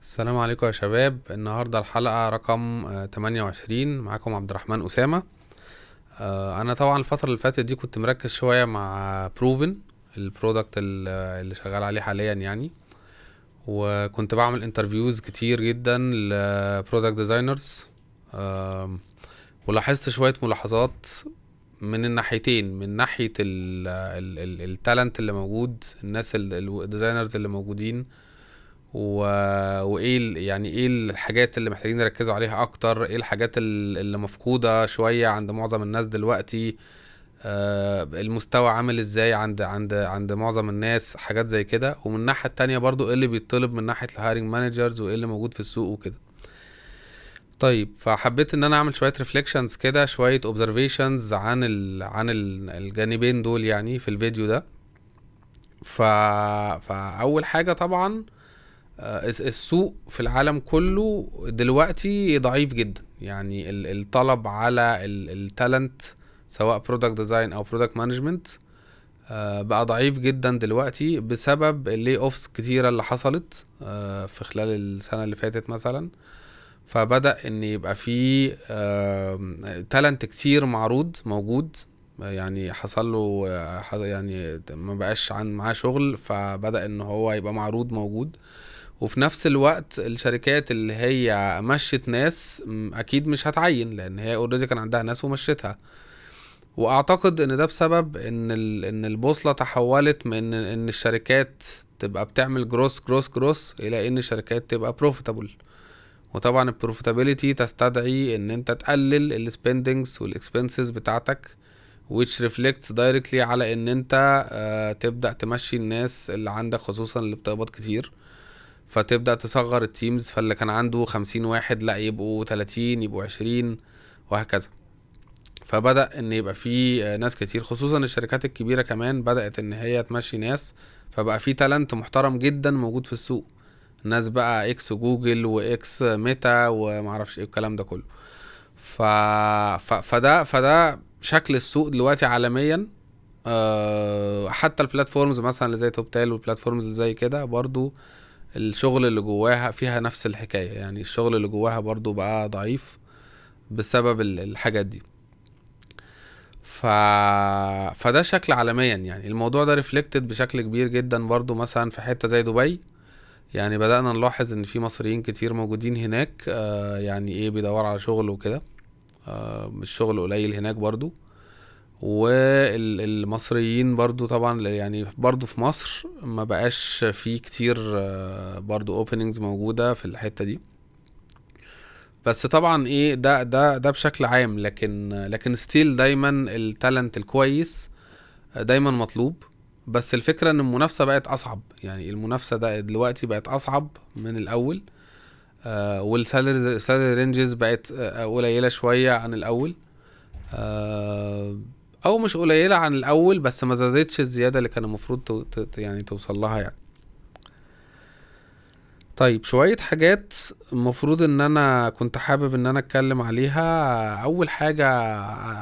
السلام عليكم يا شباب. النهاردة الحلقة رقم 28. معاكم عبد الرحمن أسامة. أنا طبعا الفترة اللي فاتت دي كنت مركز شوية مع بروفن البرودكت اللي شغال عليه حاليا يعني. وكنت بعمل انترفيوز كتير جدا لبرودكت ديزاينرز. ولاحظت شوية ملاحظات من الناحيتين، من ناحية التالنت اللي موجود، الناس الديزاينرز اللي موجودين، و... وايه يعني ايه الحاجات اللي محتاجين نركزوا عليها اكتر، ايه الحاجات اللي مفقودة شوية عند معظم الناس دلوقتي. المستوى عامل ازاي عند معظم الناس، حاجات زي كده. ومن الناحية التانية برضو ايه اللي بيطلب من ناحية الهايرنج مانجرز، وايه اللي موجود في السوق وكده. طيب، فحبيت ان انا اعمل شوية ريفليكشنز كده، شوية اوبزرفيشنز عن الجانبين دول يعني في الفيديو ده. فاول حاجة طبعا، السوق في العالم كله دلوقتي ضعيف جدا. يعني الطلب على التالنت، سواء برودكت ديزاين او برودكت مانجمنت، بقى ضعيف جدا دلوقتي بسبب اللي اوفس كتيرة اللي حصلت في خلال السنة اللي فاتت مثلا. فبدأ ان يبقى في تالنت كتير موجود. يعني حصل له يعني ما بقاش معاه شغل، فبدأ ان هو يبقى معروض موجود. وفي نفس الوقت الشركات اللي هي مشت ناس اكيد مش هتعين، لان هي اوريدي كان عندها ناس ومشتها. واعتقد ان ده بسبب ان البوصلة تحولت من ان الشركات تبقى بتعمل جروس الى ان الشركات تبقى بروفيتابل. وطبعا البروفيتابيليتي تستدعي ان انت تقلل السبندنجز والاكسبنسز بتاعتك، which reflects directly على ان انت تبدأ تمشي الناس اللي عندك، خصوصا اللي بتقبض كتير. فتبدأ تصغر التيمز، فاللي كان عنده 50 واحد لا يبقوا 30، يبقوا 20، وهكذا. فبدأ ان يبقى في ناس كتير، خصوصا الشركات الكبيرة كمان بدأت ان هي تمشي ناس. فبقى في تالنت محترم جدا موجود في السوق، ناس بقى اكس جوجل واكس ميتا ومعرفش ايه الكلام ده كله. ف... فده شكل السوق دلوقتي عالميا. حتى البلاتفورمز مثلا اللي زي توب تال والبلاتفورمز اللي زي كده برضو، الشغل اللي جواها فيها نفس الحكاية. يعني الشغل اللي جواها برضو بقى ضعيف بسبب الحاجات دي. ف... فده شكل عالميا. يعني الموضوع ده ريفلكتد بشكل كبير جدا برضو مثلا في حتة زي دبي. يعني بدأنا نلاحظ ان في مصريين كتير موجودين هناك، يعني ايه، بيدور على شغل وكده. مش شغل قليل هناك برضو. والمصريين برضو طبعا، يعني برضو في مصر ما بقاش في كتير برضو اوبننجز موجودة في الحتة دي. بس طبعا ايه، ده بشكل عام. لكن ستيل دايما التالنت الكويس دايما مطلوب. بس الفكرة ان المنافسة بقت اصعب. يعني المنافسة ده دلوقتي بقت اصعب من الاول. والسالري رينجز بقت قليلة شوية عن الاول. آه او مش قليلة عن الاول، بس ما زادتش الزيادة اللي كان المفروض يعني توصل لها يعني. طيب، شوية حاجات المفروض ان انا كنت حابب ان انا اتكلم عليها. اول حاجة،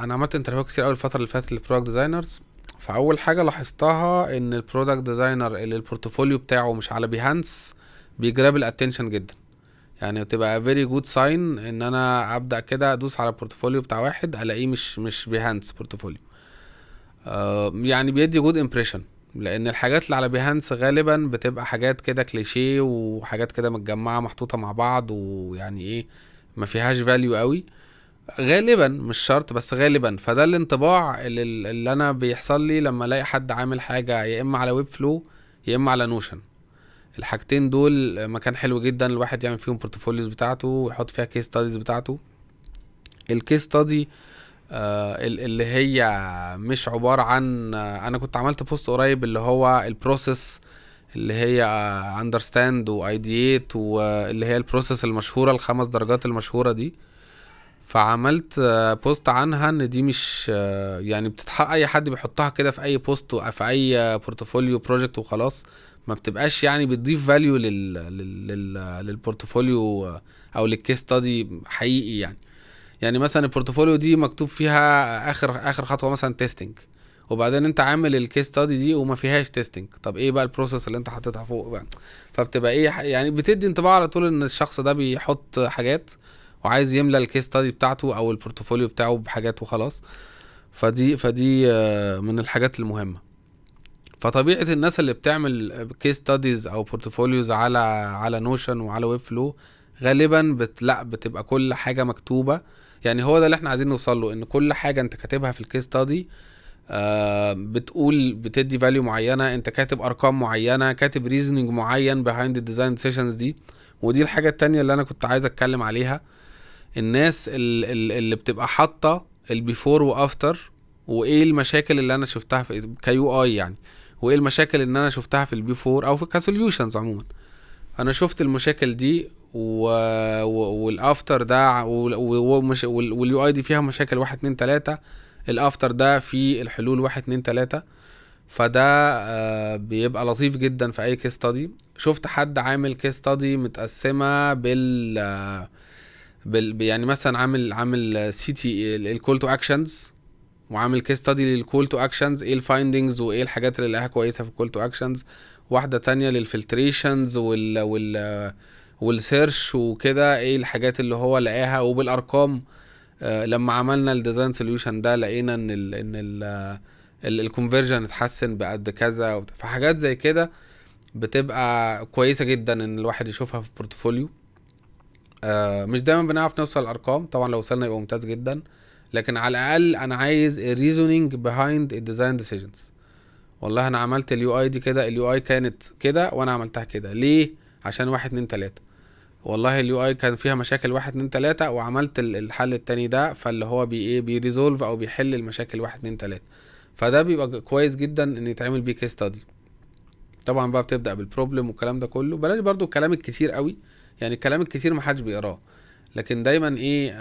انا عملت انترفيو كتير اول الفترة اللي فاتت للبرودكت ديزاينرز. فاول حاجة لاحظتها ان البرودكت ديزاينر اللي البورتفوليو بتاعه مش على بيهانس بيجراب الاتنشن جدا. يعني بتبقى فيري جود ساين ان انا ابدا كده ادوس على البورتفوليو بتاع واحد الاقيه مش بيهانس بورتفوليو. يعني بيدي جود امبريشن. لان الحاجات اللي على بيهانس غالبا بتبقى حاجات كده كليشيه، وحاجات كده متجمعه محطوطه مع بعض، ويعني ايه، ما فيهاش فاليو قوي. غالبا، مش شرط بس غالبا. فده الانطباع اللي انا بيحصل لي لما الاقي حد عامل حاجه يا اما على ويب فلو يا اما على نوشن. الحاجتين دول مكان حلو جدا الواحد يعمل فيهم بورتفوليوز بتاعته ويحط فيها كيس ستاديز بتاعته. الكيس ستادي اللي هي مش عبارة عن انا كنت عملت بوست قريب اللي هو البروسيس، اللي هي اندرستاند وايديات، واللي هي البروسيس المشهورة، الخمس درجات المشهورة دي. فعملت بوست عنها ان دي مش يعني بتتحقق، اي حد بيحطها كده في اي بوست في اي بورتفوليو بروجكت وخلاص. ما بتبقاش يعني بتضيف فاليو للبورتفوليو او للكيس ستادي حقيقي يعني. يعني مثلا البورتفوليو دي مكتوب فيها اخر خطوه مثلا تيستنج، وبعدين انت عامل الكيس ستادي دي وما فيهاش تيستنج، طب ايه بقى البروسيس اللي انت حاططها فوق بقى؟ فبتبقى ايه يعني بتدي انطباع على طول ان الشخص ده بيحط حاجات وعايز يملى الكيس ستادي بتاعته او البورتفوليو بتاعه بحاجات وخلاص. فدي من الحاجات المهمة. فطبيعة الناس اللي بتعمل كيس ستاديز او بورتفوليوز على نوشن وعلى ويب فلو غالبا لا بتبقى كل حاجة مكتوبة. يعني هو ده اللي احنا عايزين نوصل له، ان كل حاجة انت كاتبها في الكيس ستادي بتقول بتدي فاليو معينة، انت كاتب ارقام معينة، كاتب ريزنينج معين behind the design sessions دي. ودي الحاجة التانية اللي انا كنت عايز اتكلم عليها، الناس اللي بتبقى حاطة البيفور وافتر، وايه المشاكل اللي انا شفتها في كيو اي يعني، وايه المشاكل اللي انا شفتها في البيفور او في كسوليوشنز عموما. انا شفت المشاكل دي والافتر ده واليو اي دي فيها مشاكل 1 2 3، الافتر ده في الحلول 1 2 3. فده بيبقى لطيف جدا في اي كيس ستادي. شفت حد عامل كيس ستادي متقسمه يعني مثلا عامل سي تي الكول تو اكشنز، وعامل كيس ستادي للكول تو اكشنز، ايه الفايندنجز وايه الحاجات اللي لقاها كويسه في الكول تو اكشنز. واحده تانية للفلتريشنز والسيرش وكده، ايه الحاجات اللي هو لقاها وبالارقام. لما عملنا الديزاين سوليوشن ده لقينا ان الكونفرجن اتحسن بقد كذا. فحاجات زي كده بتبقى كويسه جدا ان الواحد يشوفها في بورتفوليو. مش دايما بنعرف نوصل الارقام طبعا، لو وصلنا يبقى ممتاز جدا، لكن على الاقل انا عايز الريزونينج بيهايند الديزاين ديسيجنز. والله انا عملت اليو اي دي كده، اليو اي كانت كده وانا عملتها كده ليه؟ عشان 1 2 3. والله اليو اي كان فيها مشاكل 1 2 3 وعملت الحل التاني ده، فاللي هو بيريزولف او بيحل المشاكل 1 2 3. فده بيبقى كويس جدا ان يتعمل بيه كيس ستادي. طبعا بقى بتبدا بالبروبلم والكلام ده كله، بلاش برضو الكلام الكتير قوي، يعني الكلام الكتير محدش بيقراه، لكن دايما ايه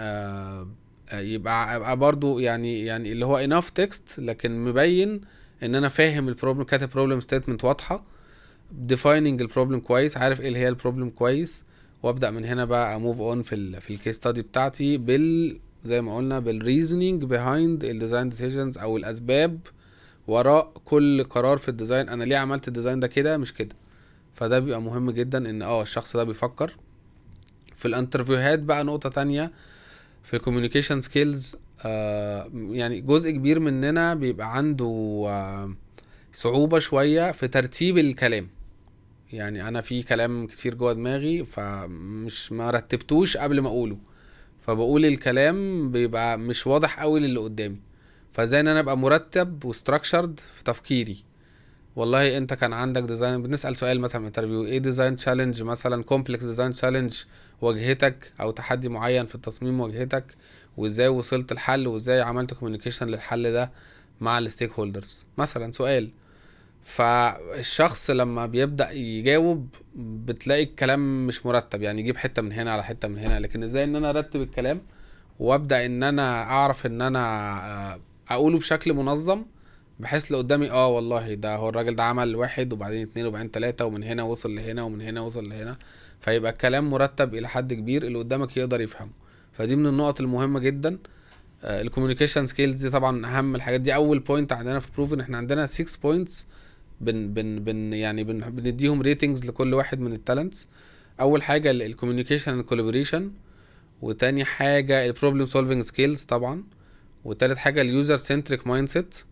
يبقى برضو يعني اللي هو enough text لكن مبين ان انا فاهم البروبلم، كاتب بروبلم ستيتمنت واضحه، defining البروبلم كويس، عارف ايه اللي هي البروبلم كويس. وابدا من هنا بقى اموف اون في الكيس ستادي بتاعتي زي ما قلنا بالريزونينج بيهايند الديزاين ديسيجنز، او الاسباب وراء كل قرار في الديزاين، انا ليه عملت الديزاين ده كده مش كده. فده بيبقى مهم جدا ان الشخص ده بيفكر. في الانترفيوهات بقى نقطة تانية في الكوميونيكيشن سكيلز، يعني جزء كبير مننا بيبقى عنده صعوبة شوية في ترتيب الكلام. يعني انا في كلام كتير جوه دماغي فمش ما رتبتوش قبل ما اقوله، فبقول الكلام بيبقى مش واضح قوي للي قدامي. فازاي ان انا ابقى مرتب وستراكشرد في تفكيري. والله انت كان عندك ديزاين، بنسأل سؤال مثلا انترفيو، ايه ديزاين تشالنج مثلا، كومبلكس ديزاين تشالنج واجهتك، او تحدي معين في التصميم واجهتك، وازاي وصلت الحل، وازاي عملت كوميونيكيشن للحل ده مع الستيك هولدرز مثلا سؤال. فالشخص لما بيبدأ يجاوب بتلاقي الكلام مش مرتب، يعني يجيب حتة من هنا على حتة من هنا. لكن ازاي ان انا ارتب الكلام وابدأ ان انا اعرف ان انا اقوله بشكل منظم، بحيث اللي قدامي والله ده هو الراجل ده عمل 1 وبعدين 2 وبعدين 3 ومن هنا وصل لهنا ومن هنا وصل لهنا، فيبقى الكلام مرتب الى حد كبير اللي قدامك يقدر يفهمه. فدي من النقط المهمة جدا. الكوميونيكيشن سكيلز دي طبعا اهم الحاجات. دي اول بوينت عندنا في بروفن، احنا عندنا 6 بوينتس بنديهم ريتنجز لكل واحد من التالنتس. اول حاجة الكوميونيكيشن اند كولابوريشن، وتاني حاجة البروبلم سولفينج سكيلز طبعا، وتالت حاجة اليوزر سنتريك مايند سيت،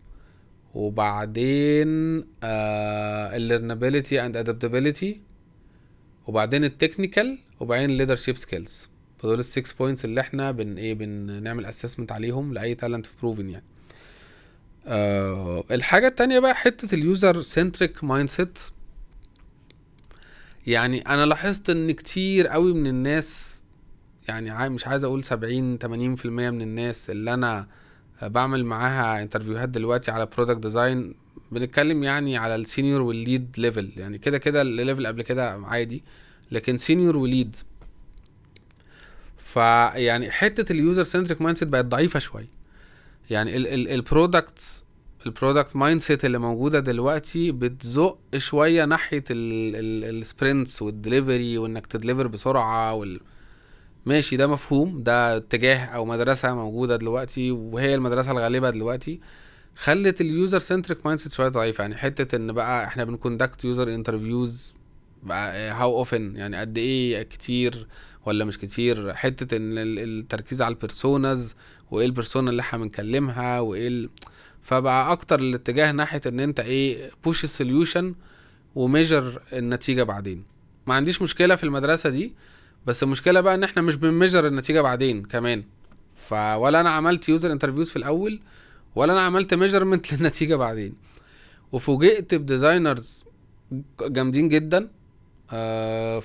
وبعدين الليرنابيليتي اند ادابتابيليتي، وبعدين التكنيكال، وبعدين الليدرشيب سكيلز. فدول ال6 بوينتس اللي احنا بنعمل اسسمنت عليهم لاي تالنت في بروفن يعني. الحاجة التانية بقى حتة اليوزر سنتريك مايند سيت. يعني انا لاحظت ان كتير قوي من الناس، يعني مش عايز اقول 70-80% من الناس اللي انا بعمل معاها انترفيوهات دلوقتي على برودكت ديزاين، بنتكلم يعني على السينيور والليد ليفل، يعني كده الليفل قبل كده عادي، لكن سينيور وليد. فيعني حته اليوزر سنتريك مايند سيت بقت ضعيفه شويه. يعني البرودكت مايند سيت اللي موجوده دلوقتي بتزق شويه ناحيه السبرنتس والدليفري، وانك تدليفر بسرعه ماشي، ده مفهوم، ده اتجاه او مدرسة موجودة دلوقتي وهي المدرسة الغالبة دلوقتي. خلت اليوزر سنتريك مايند سيت شويه ضعيف. يعني حته ان بقى احنا بنكوندكت يوزر انترفيوز بقى هاو اوفن، يعني قد ايه كتير ولا مش كتير. حته ان التركيز على البيرسوناز، وايه البيرسونا اللي احنا بنكلمها، فبقى اكتر الاتجاه ناحيه ان انت ايه بوش السوليوشن وميجر النتيجه بعدين. ما عنديش مشكله في المدرسه دي، بس المشكله بقى ان احنا مش بنميجر النتيجه بعدين كمان. ولا انا عملت يوزر انترفيوز في الاول، ولا انا عملت ميجرمنت للنتيجه بعدين. وفوجئت بديزاينرز جامدين جدا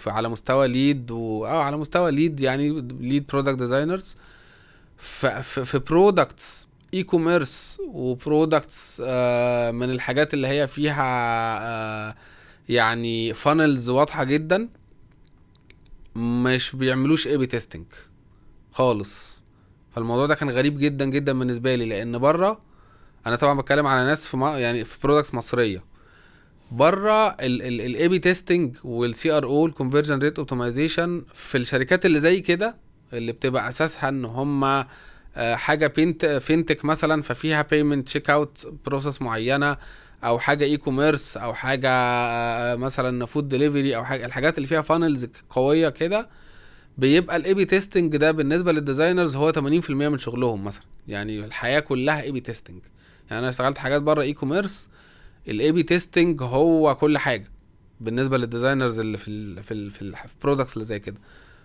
على مستوى ليد على مستوى ليد، يعني ليد برودكت ديزاينرز في برودكتس اي كوميرس، وبرودكتس من الحاجات اللي هي فيها يعني فانلز واضحه جدا، مش بيعملوش اي بي تيستنج خالص. فالموضوع ده كان غريب جدا جدا بالنسبه لي، لان بره انا طبعا بتكلم على ناس يعني في برودكتس مصريه. بره الاي بي تيستنج والسي ار او الكونفرجن ريت اوبتمايزيشن في الشركات اللي زي كده، اللي بتبقى اساسها ان هم حاجه فينتك مثلا، ففيها بيمنت تشيك اوت بروسيس معينه، او حاجه اي كوميرس، او حاجه مثلا فود ديليفري، او حاجه الحاجات اللي فيها فانلز قويه كده. بيبقى الاي بي تيستنج ده بالنسبه للديزاينرز هو 80% من شغلهم مثلا، يعني الحياه كلها اي بي تيستنج. يعني انا اشتغلت حاجات بره اي كوميرس، الاي بي تيستنج هو كل حاجه بالنسبه للديزاينرز اللي في البرودكتس اللي زي كده.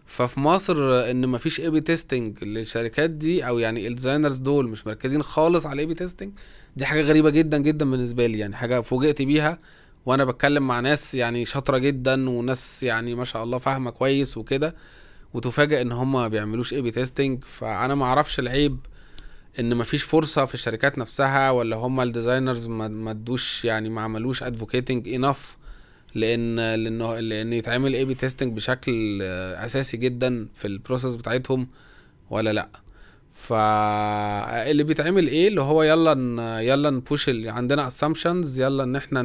ففي مصر ان مفيش اي بي تيستنج للشركات دي، او يعني الديزاينرز دول مش مركزين خالص على الاي بي تيستنج، دي حاجه غريبه جدا جدا بالنسبه لي. يعني حاجه فوجئت بيها وانا بتكلم مع ناس يعني شاطره جدا، وناس يعني ما شاء الله فاهمه كويس وكده، وتفاجئ ان هم ما بيعملوش اي بي تيستنج. فانا ما اعرفش العيب ان مفيش فرصه في الشركات نفسها، ولا هم الديزاينرز ما ادوش يعني ما عملوش ادفوكيتنج انف لان يتعمل اي بي تيستنج بشكل اساسي جدا في البروسيس بتاعتهم، ولا لا. فاللي بيتعمل ايه اللي هو يلا نبوش اللي عندنا assumptions، يلا ان احنا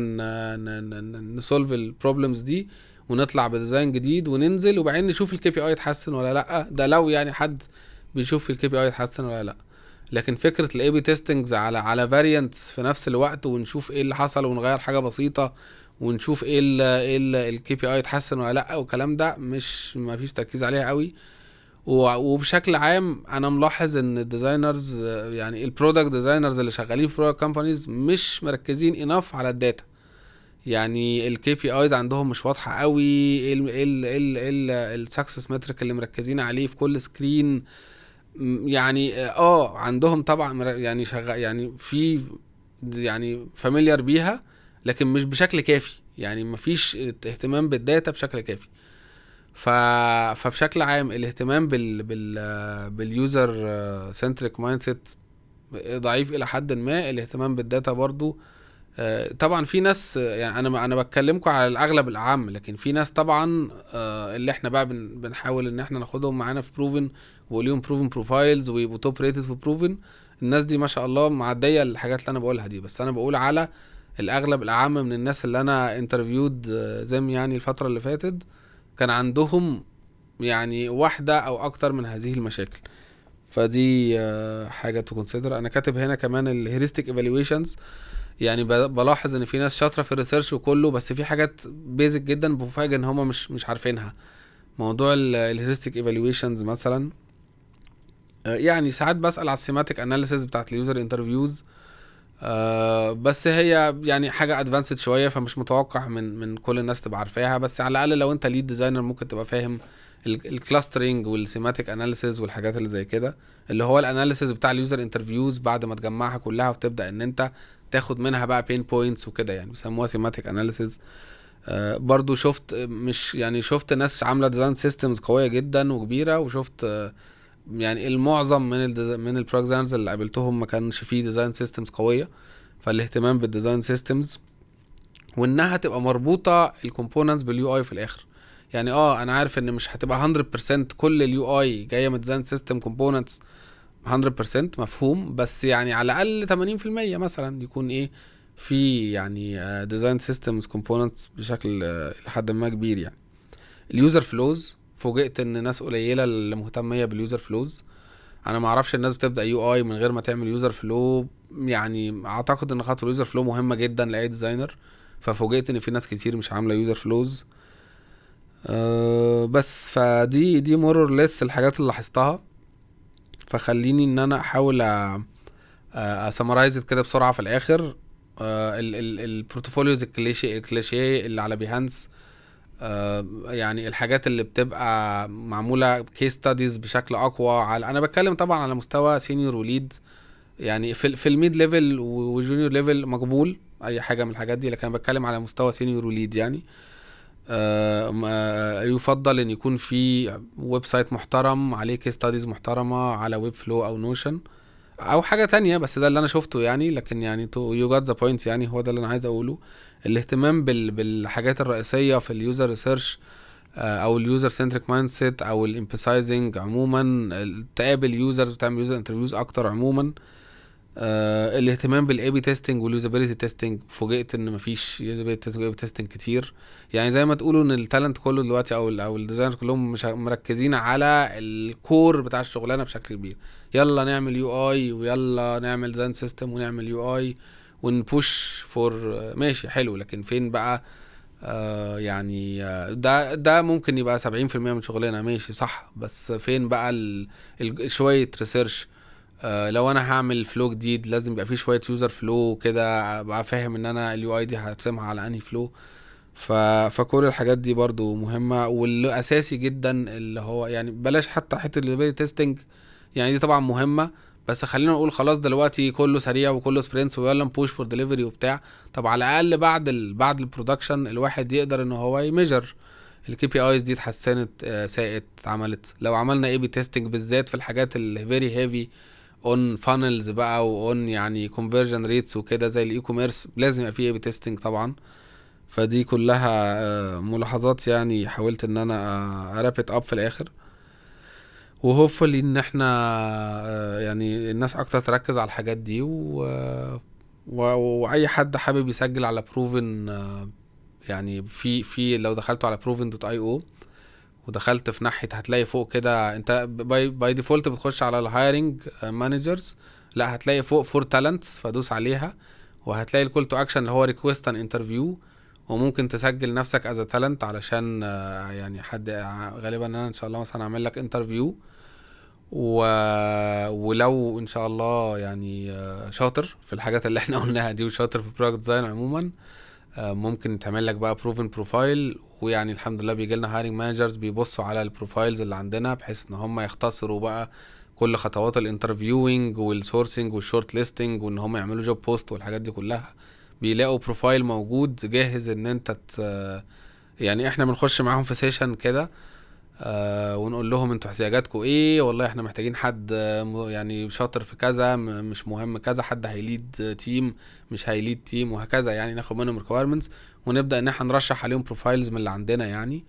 نسولف البروبلمز دي، ونطلع بديزاين جديد وننزل، وبعدين نشوف الكي بي اي يتحسن ولا لا. ده لو يعني حد بيشوف الكي بي اي يتحسن ولا لا. لكن فكره الاي بي تيستنجز على فاريانتس في نفس الوقت، ونشوف ايه اللي حصل ونغير حاجه بسيطه، ونشوف ايه الكي بي اي يتحسن ولا لا، والكلام ده مش ما فيش تركيز عليها قوي. وبشكل عام انا ملاحظ ان الديزاينرز يعني البرودكت ديزاينرز اللي شغالين في برودكت كومبانيز مش مركزين انف على الداتا. يعني الكي بي ايز عندهم مش واضحه قوي، ايه السكسس متريك اللي مركزين عليه في كل سكرين. يعني عندهم طبعا يعني شغال يعني في يعني فاميليار بيها، لكن مش بشكل كافي. يعني مفيش اهتمام بالداتا بشكل كافي. فبشكل عام الاهتمام باليوزر سنتريك مايند سيت ضعيف الى حد ما. الاهتمام بالداتا برضو طبعا في ناس، يعني انا بتكلمكم على الاغلب العام، لكن في ناس طبعا اللي احنا بقى بنحاول ان احنا ناخدهم معانا في بروفن، وليهم بروفن بروفايلز، ويبقوا توب ريتد في بروفن. الناس دي ما شاء الله معديه الحاجات اللي انا بقولها دي، بس انا بقول على الاغلب العام من الناس اللي انا انترفيود زي يعني الفتره اللي فاتت، كان عندهم يعني واحده او اكتر من هذه المشاكل. فدي حاجه تو كونسيدر. انا كاتب هنا كمان الهيرستيك ايفالويشنز. يعني بلاحظ ان في ناس شاطره في الريسيرش وكله، بس في حاجات بيزك جدا بفاجئ ان هم مش عارفينها. موضوع الهيرستيك ايفالويشنز مثلا، يعني ساعات بسال على السيماتيك اناليسيز بتاعت اليوزر انترفيوز، بس هي يعني حاجه ادفانسد شويه، فمش متوقع من كل الناس تبقى عارفاها. بس على الاقل لو انت ليد ديزاينر ممكن تبقى فاهم الكلاسترنج والسيماتيك اناليسيز والحاجات اللي زي كده، اللي هو الاناليسيز بتاع اليوزر انترفيوز بعد ما تجمعها كلها وتبدا ان انت تاخد منها بقى بين بوينتس وكده، يعني بيسموها سيماتيك اناليسيز. برضو شفت مش يعني شفت ناس عامله ديزاين سيستمز قويه جدا وكبيره، وشفت يعني المعظم من البرودكت ديزاينرز اللي قابلتهم ما كانش فيه ديزاين سيستمز قويه. فالاهتمام بالديزاين سيستمز، وانها تبقى مربوطه الكومبوننتس باليو اي في الاخر. يعني انا عارف ان مش هتبقى 100% كل اليو اي جايه من ديزاين سيستم كومبوننتس 100%، مفهوم، بس يعني على الاقل 80% مثلا يكون ايه في يعني ديزاين سيستمز كومبوننتس بشكل لحد ما كبير. يعني اليوزر فلوز، فوجئت ان ناس قليله اللي مهتميه باليوزر فلوز. انا ما اعرفش الناس بتبدا يو اي من غير ما تعمل يوزر فلو. يعني اعتقد ان خطوه اليوزر فلو مهمه جدا لاي ديزاينر، ففوجئت ان في ناس كتير مش عامله يوزر فلوز. بس فدي مور اور ليس الحاجات اللي لاحظتها. فخليني ان انا احاول اسمرايز كده بسرعه في الاخر. البورتفوليوز الكليشيه اللي على بيهانس، يعني الحاجات اللي بتبقى معموله كيس ستاديز بشكل اقوى. على انا بتكلم طبعا على مستوى سينيور وليد، يعني في الميد ليفل وجونيور ليفل مقبول اي حاجه من الحاجات دي، لكن انا بتكلم على مستوى سينيور وليد يعني. يفضل ان يكون في ويب سايت محترم عليه كيس ستاديز محترمه على ويب فلو او نوشن او حاجه تانية، بس ده اللي انا شفته يعني. لكن يعني تو يو جات ذا بوينت، يعني هو ده اللي انا عايز اقوله. الاهتمام بالحاجات الرئيسيه في اليوزر ريسيرش، او اليوزر سنتريك مايند سيت، او الامبسايزنج عموما، تقابل يوزرز وتعمل يوزر انترفيوز اكتر عموما. الاهتمام بالاي بي تيستنج واليوزابيلتي تيستنج، فوجئت ان مفيش يوزابيلتي تيستنج واي بي تيستنج كتير. يعني زي ما تقولوا ان التالنت كله دلوقتي او الديزاينرز كلهم مش مركزين على الكور بتاع الشغلانه بشكل كبير. يلا نعمل يو اي، ويلا نعمل ديزاين سيستم، ونعمل يو اي ونبوش فور. ماشي حلو، لكن فين بقى؟ يعني ده ممكن يبقى 70% من شغلنا، ماشي صح، بس فين بقى شويه ريسيرش؟ لو انا هعمل فلو جديد لازم يبقى فيه شويه يوزر فلو كده، ابقى فاهم ان انا اليو اي دي هرسمها على انهي فلو. فكل الحاجات دي برضو مهمه، والاساسي جدا اللي هو يعني بلاش حتى حته اليوزابيلتي تيستنج، يعني دي طبعا مهمه، بس خلينا نقول خلاص دلوقتي كله سريع وكله سبرنتس ويلا نبوش فور ديليفري وبتاع. طب على الاقل بعد البرودكشن الواحد يقدر ان هو يميجر الكي بي ايز دي اتحسنت، ساءت، اتعملت. لو عملنا اي بي تيستنج بالذات في الحاجات اللي فيري هيفي اون فانلز بقى، واون يعني كونفرجن ريتس وكده زي الاي كوميرس، لازم يبقى فيه اي بي تيستنج طبعا. فدي كلها ملاحظات، يعني حاولت ان انا ارابط اب في الاخر. وهوفلي ان احنا يعني الناس اكتر تركز على الحاجات دي واي حد حابب يسجل على بروفن، يعني في لو دخلتوا على proven.io ودخلت في ناحيه هتلاقي فوق كده، انت باي ديفولت بتخش على الهايرنج مانجرز، لا هتلاقي فوق فور تالنتس، فدوس عليها وهتلاقي الكول تو اكشن اللي هو ريكويست ان انترفيو. وممكن تسجل نفسك از تالنت علشان يعني حد غالبا انا ان شاء الله مثلا اعمل لك انترفيو. و... ولو ان شاء الله يعني شاطر في الحاجات اللي احنا قلناها دي وشاطر في برودكت ديزاين عموما، ممكن تعمل لك بقى بروفن بروفايل. ويعني الحمد لله بيجي لنا هايرنج مانجرز بيبصوا على البروفايلز اللي عندنا بحيث ان هم يختصروا بقى كل خطوات الانترفيوينج والسورسنج والشورت ليستنج، وان هم يعملوا جوب بوست والحاجات دي كلها. بيلاقوا بروفايل موجود جاهز ان انت يعني احنا بنخش معاهم في سيشن كده، ونقول لهم انتوا احتياجاتكم ايه، والله احنا محتاجين حد يعني شاطر في كذا، مش مهم كذا، حد هيليد تيم مش هيليد تيم، وهكذا. يعني ناخد منهم requirements ونبدا ان احنا نرشح عليهم بروفايلز من اللي عندنا يعني،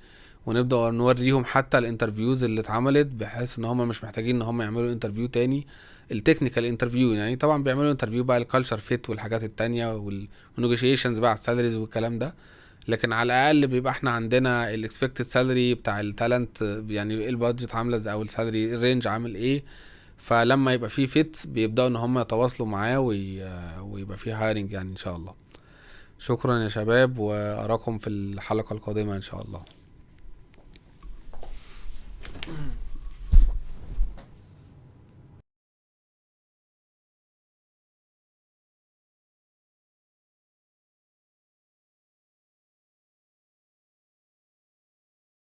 ونبدا نوريهم حتى الانترفيوز اللي اتعملت، بحيث ان هم مش محتاجين ان هم يعملوا انترفيو تاني. التكنيكال انترفيو يعني طبعا بيعملوا انترفيو بقى الكالتشر فيت والحاجات التانية والنيجوشيشنز بقى على السالاريز والكلام ده، لكن على الاقل بيبقى احنا عندنا الاكسبكتد سالري بتاع التالنت، يعني ايه البادجت عامله ازاي او السالري رينج عامل ايه. فلما يبقى فيه فيت بيبداوا ان هم يتواصلوا معاه ويبقى فيه هايرنج يعني ان شاء الله. شكرا يا شباب، واراكم في الحلقه القادمه ان شاء الله.